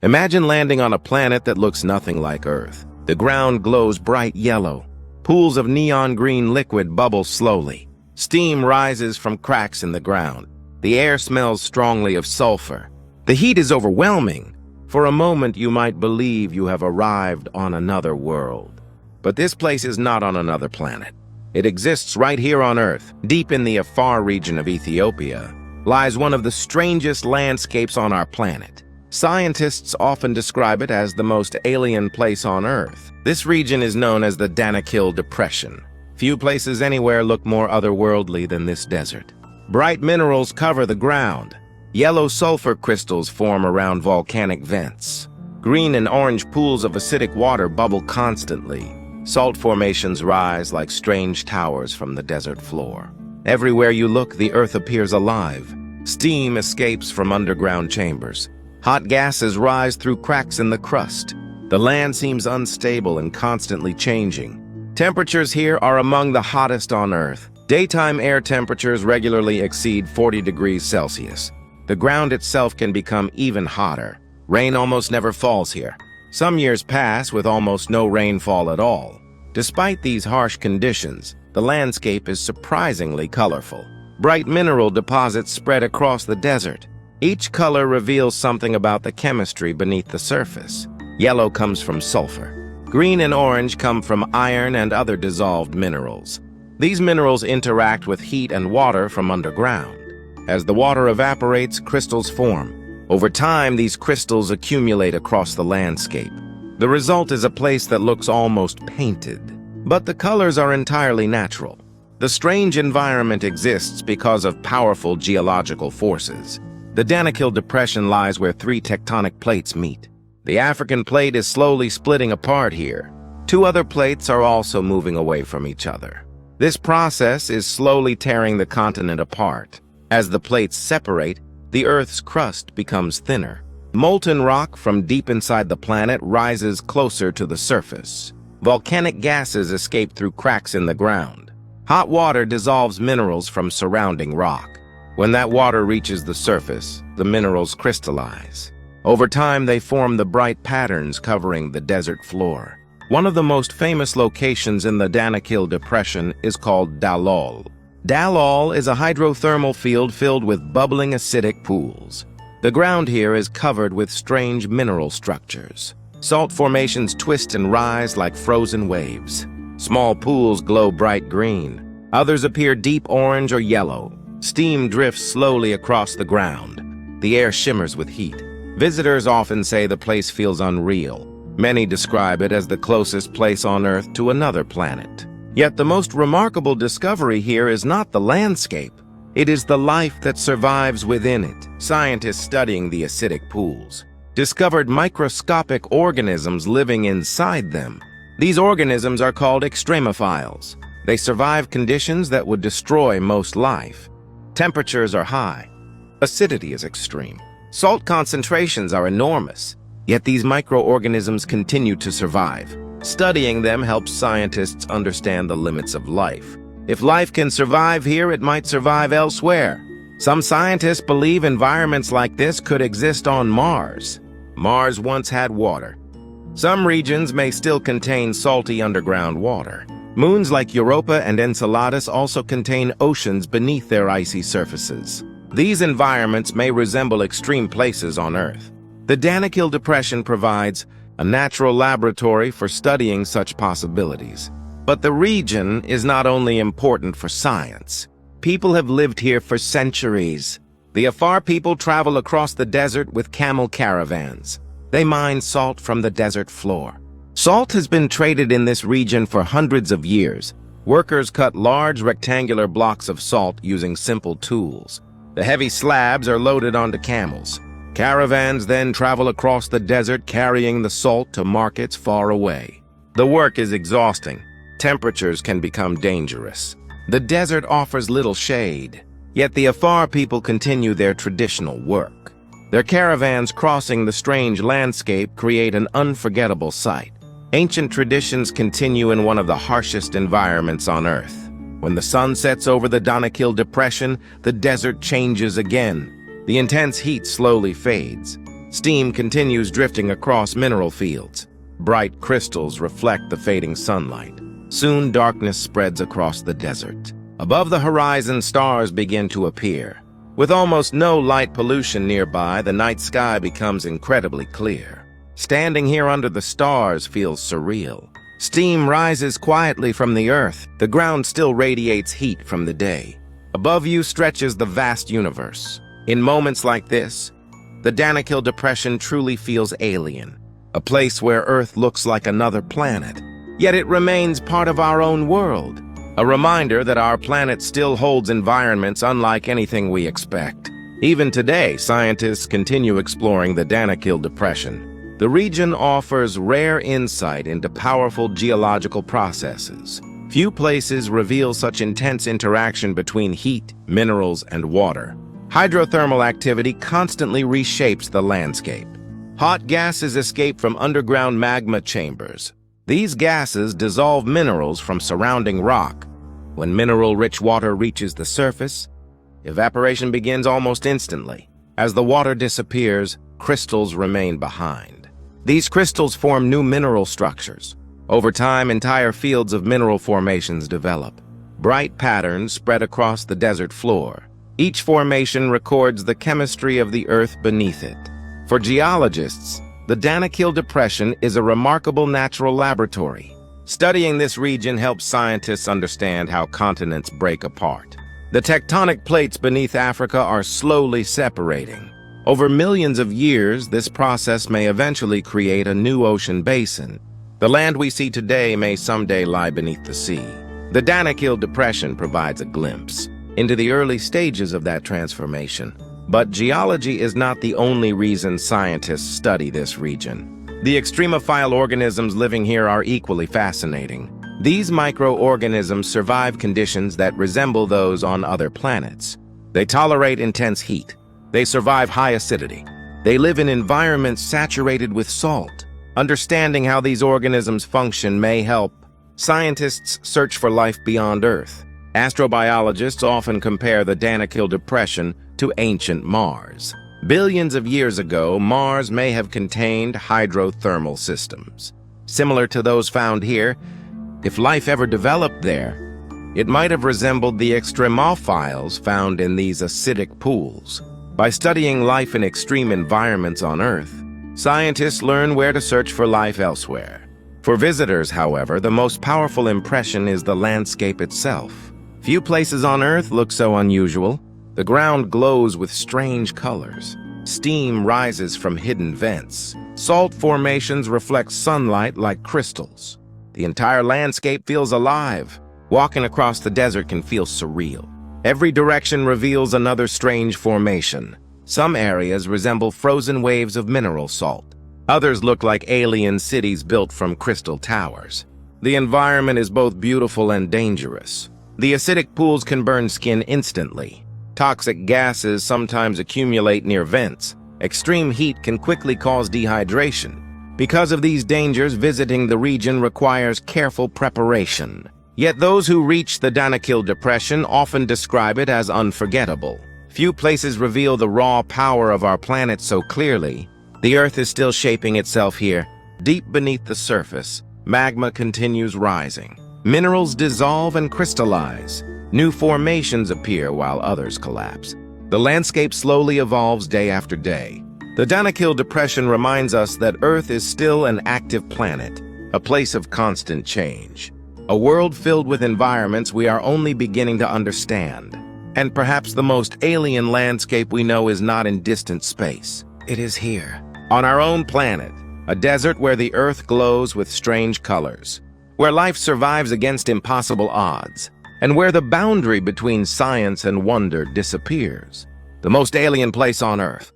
Imagine landing on a planet that looks nothing like Earth. The ground glows bright yellow. Pools of neon green liquid bubble slowly. Steam rises from cracks in the ground. The air smells strongly of sulfur. The heat is overwhelming. For a moment, you might believe you have arrived on another world. But this place is not on another planet. It exists right here on Earth. Deep in the Afar region of Ethiopia lies one of the strangest landscapes on our planet. Scientists often describe it as the most alien place on Earth. This region is known as the Danakil Depression. Few places anywhere look more otherworldly than this desert. Bright minerals cover the ground. Yellow sulfur crystals form around volcanic vents. Green and orange pools of acidic water bubble constantly. Salt formations rise like strange towers from the desert floor. Everywhere you look, the Earth appears alive. Steam escapes from underground chambers. Hot gases rise through cracks in the crust. The land seems unstable and constantly changing. Temperatures here are among the hottest on Earth. Daytime air temperatures regularly exceed 40 degrees Celsius. The ground itself can become even hotter. Rain almost never falls here. Some years pass with almost no rainfall at all. Despite these harsh conditions, the landscape is surprisingly colorful. Bright mineral deposits spread across the desert. Each color reveals something about the chemistry beneath the surface. Yellow comes from sulfur. Green and orange come from iron and other dissolved minerals. These minerals interact with heat and water from underground. As the water evaporates, crystals form. Over time, these crystals accumulate across the landscape. The result is a place that looks almost painted. But the colors are entirely natural. The strange environment exists because of powerful geological forces. The Danakil Depression lies where three tectonic plates meet. The African plate is slowly splitting apart here. Two other plates are also moving away from each other. This process is slowly tearing the continent apart. As the plates separate, the Earth's crust becomes thinner. Molten rock from deep inside the planet rises closer to the surface. Volcanic gases escape through cracks in the ground. Hot water dissolves minerals from surrounding rock. When that water reaches the surface, the minerals crystallize. Over time, they form the bright patterns covering the desert floor. One of the most famous locations in the Danakil Depression is called Dalol. Dalol is a hydrothermal field filled with bubbling acidic pools. The ground here is covered with strange mineral structures. Salt formations twist and rise like frozen waves. Small pools glow bright green. Others appear deep orange or yellow. Steam drifts slowly across the ground. The air shimmers with heat. Visitors often say the place feels unreal. Many describe it as the closest place on Earth to another planet. Yet the most remarkable discovery here is not the landscape. It is the life that survives within it. Scientists studying the acidic pools discovered microscopic organisms living inside them. These organisms are called extremophiles. They survive conditions that would destroy most life. Temperatures are high. Acidity is extreme. Salt concentrations are enormous. Yet these microorganisms continue to survive. Studying them helps scientists understand the limits of life. If life can survive here, it might survive elsewhere. Some scientists believe environments like this could exist on Mars. Mars once had water. Some regions may still contain salty underground water. Moons like Europa and Enceladus also contain oceans beneath their icy surfaces. These environments may resemble extreme places on Earth. The Danakil Depression provides a natural laboratory for studying such possibilities. But the region is not only important for science. People have lived here for centuries. The Afar people travel across the desert with camel caravans. They mine salt from the desert floor. Salt has been traded in this region for hundreds of years. Workers cut large rectangular blocks of salt using simple tools. The heavy slabs are loaded onto camels. Caravans then travel across the desert carrying the salt to markets far away. The work is exhausting. Temperatures can become dangerous. The desert offers little shade. Yet the Afar people continue their traditional work. Their caravans crossing the strange landscape create an unforgettable sight. Ancient traditions continue in one of the harshest environments on Earth. When the sun sets over the Danakil Depression, the desert changes again. The intense heat slowly fades. Steam continues drifting across mineral fields. Bright crystals reflect the fading sunlight. Soon darkness spreads across the desert. Above the horizon, stars begin to appear. With almost no light pollution nearby, the night sky becomes incredibly clear. Standing here under the stars feels surreal. Steam rises quietly from the earth. The ground still radiates heat from the day. Above you stretches the vast universe. In moments like this, the Danakil Depression truly feels alien, a place where Earth looks like another planet. Yet it remains part of our own world, a reminder that our planet still holds environments unlike anything we expect. Even today, scientists continue exploring the Danakil Depression. The region offers rare insight into powerful geological processes. Few places reveal such intense interaction between heat, minerals, and water. Hydrothermal activity constantly reshapes the landscape. Hot gases escape from underground magma chambers. These gases dissolve minerals from surrounding rock. When mineral-rich water reaches the surface, evaporation begins almost instantly. As the water disappears, crystals remain behind. These crystals form new mineral structures. Over time, entire fields of mineral formations develop. Bright patterns spread across the desert floor. Each formation records the chemistry of the earth beneath it. For geologists, the Danakil Depression is a remarkable natural laboratory. Studying this region helps scientists understand how continents break apart. The tectonic plates beneath Africa are slowly separating. Over millions of years, this process may eventually create a new ocean basin. The land we see today may someday lie beneath the sea. The Danakil Depression provides a glimpse into the early stages of that transformation. But geology is not the only reason scientists study this region. The extremophile organisms living here are equally fascinating. These microorganisms survive conditions that resemble those on other planets. They tolerate intense heat. They survive high acidity. They live in environments saturated with salt. Understanding how these organisms function may help scientists search for life beyond Earth. Astrobiologists often compare the Danakil Depression to ancient Mars. Billions of years ago, Mars may have contained hydrothermal systems. Similar to those found here, if life ever developed there, it might have resembled the extremophiles found in these acidic pools. By studying life in extreme environments on Earth, scientists learn where to search for life elsewhere. For visitors, however, the most powerful impression is the landscape itself. Few places on Earth look so unusual. The ground glows with strange colors. Steam rises from hidden vents. Salt formations reflect sunlight like crystals. The entire landscape feels alive. Walking across the desert can feel surreal. Every direction reveals another strange formation. Some areas resemble frozen waves of mineral salt. Others look like alien cities built from crystal towers. The environment is both beautiful and dangerous. The acidic pools can burn skin instantly. Toxic gases sometimes accumulate near vents. Extreme heat can quickly cause dehydration. Because of these dangers, visiting the region requires careful preparation. Yet those who reach the Danakil Depression often describe it as unforgettable. Few places reveal the raw power of our planet so clearly. The Earth is still shaping itself here. Deep beneath the surface, magma continues rising. Minerals dissolve and crystallize. New formations appear while others collapse. The landscape slowly evolves day after day. The Danakil Depression reminds us that Earth is still an active planet, a place of constant change. A world filled with environments we are only beginning to understand. And perhaps the most alien landscape we know is not in distant space. It is here, on our own planet, a desert where the Earth glows with strange colors, where life survives against impossible odds, and where the boundary between science and wonder disappears. The most alien place on Earth,